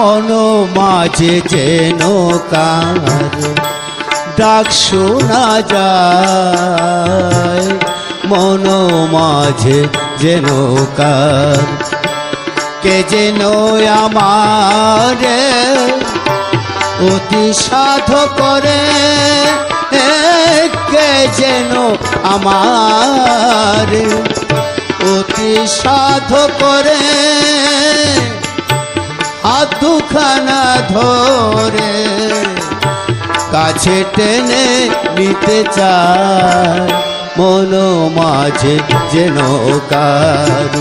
মন মাঝে যেন কার ডাক শোনা যায়, মন মাঝে যেন কার কে যেন আমারে অতি সাধ করে, কে যেন আমারে অতি সাধ করে, হাত দুখানা ধরে কাছে টেনে নিতে চায়, মন মাঝে যেন কার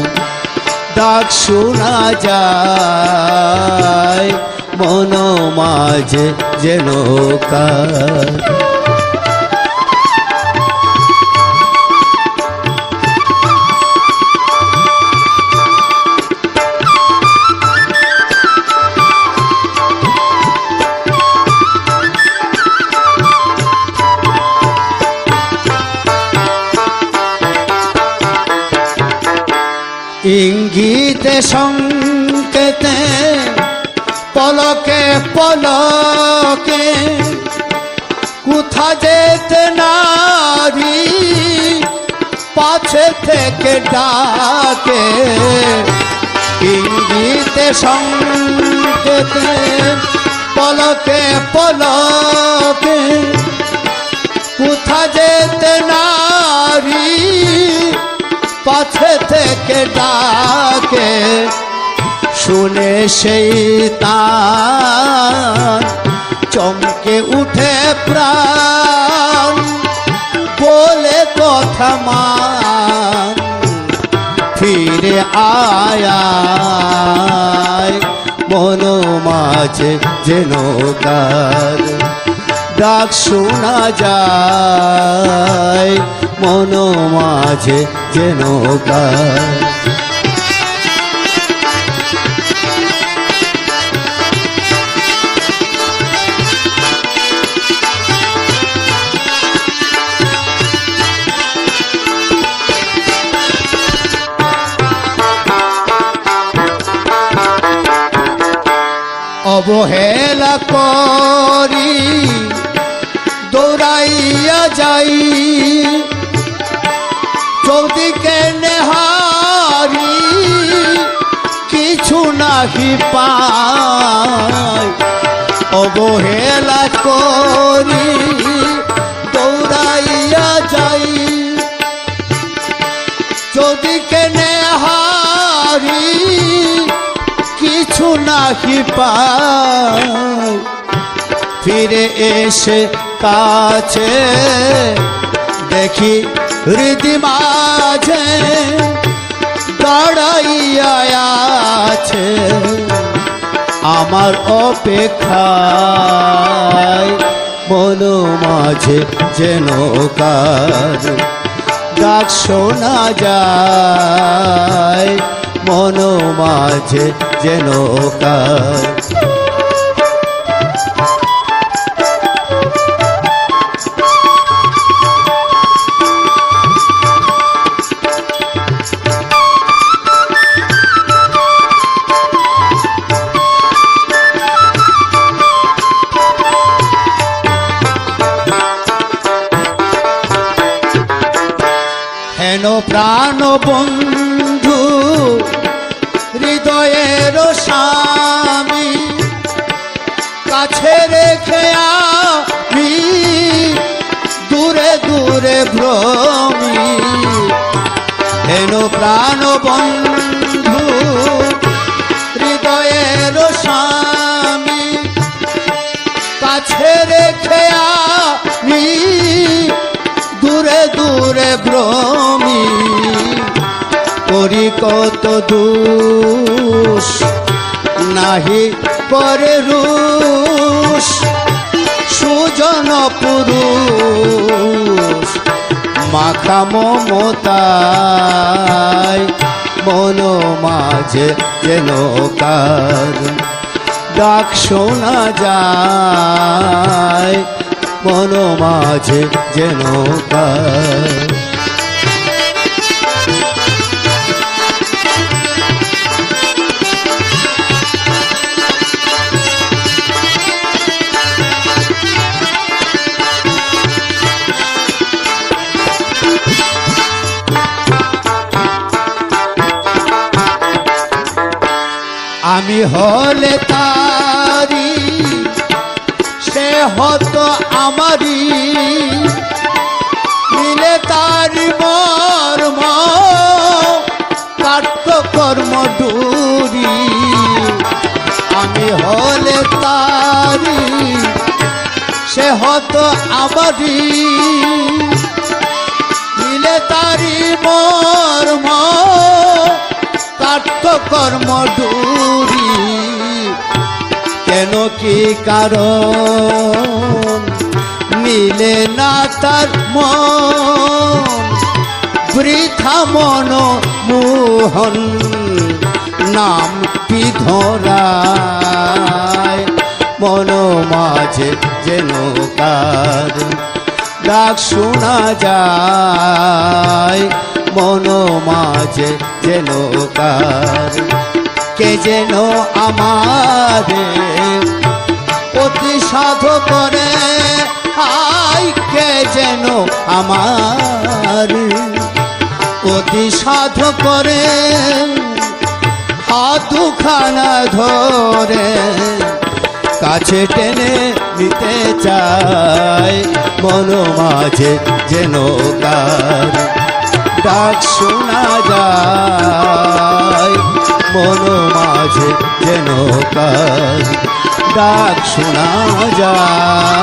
ডাক শোনা যায়, মন মাঝে যেন কার। ইঙ্গিতে সংকেতে পলকে পলকে কোথা যেতে নারী পাছে থেকে ডাকে, ইঙ্গিতে সংকেতে পলকে পলকে কোথা যেতে নারী পাছে থেকে ডাকে, শুনে সেই তার চমকে উঠে প্রাণ, বলে কথা মান ফিরে আয়, মন মাঝে যেন কার ডাক শোনা যায়, মন মাঝে যেন কার। অবহেলা করি দৌড়াইয়া যাই, চৌদিকে নেহারি কিছু নাহি পাই, অবহেলা করি দৌড়াইয়া যাই, চৌদিকে নেহারি কিছু নাহি পাই, ফিরে এসে কাছে দেখি হৃদি মাঝে দাঁড়াইয়া আছে আমার অপেক্ষায়, মন মাঝে যেন কার ডাক শোনা যায়, মন মাঝে যেন কার। হেন প্রাণ বন্ধু হৃদয়ের স্বামী, কাছে রেখে আমি দূরে দূরে ভ্রমি, হেন প্রাণ বন্ধু হৃদয়ের স্বামী, কাছে রেখে আমি দূরে দূরে ভ্রমি, করি কত দোষ নাহি করে রুষ, সুজন পুরুষ মাখা মমতায়, মন মাঝে যেন কার ডাক শোনা যায়, মন মাঝে যেন কার। আমি হলে তারি সে হতো আমারি মিলে তারি মর্ম কাটত কর্ম ডুরি আমি হলে তারি সে হতো আমারি মিলে তারি মর্ম কাটত কর্ম ডুরি কেন কি কারণ মিলে না তার মন বৃথা মন মোহন নাম ধরায় মন মাঝে যেন কার ডাক শোনা যায় মন মাঝে যেন কার কে যেন আমারে অতি সাধু করে আই কে যেন আমার অতি সাধু করে হাত দুখানা ধরে কাছে টেনে নিতে চায় মন মাঝে যেন কার ডাক শোনা যায় মন মাঝে যেন কার ডাক শোনা যায়।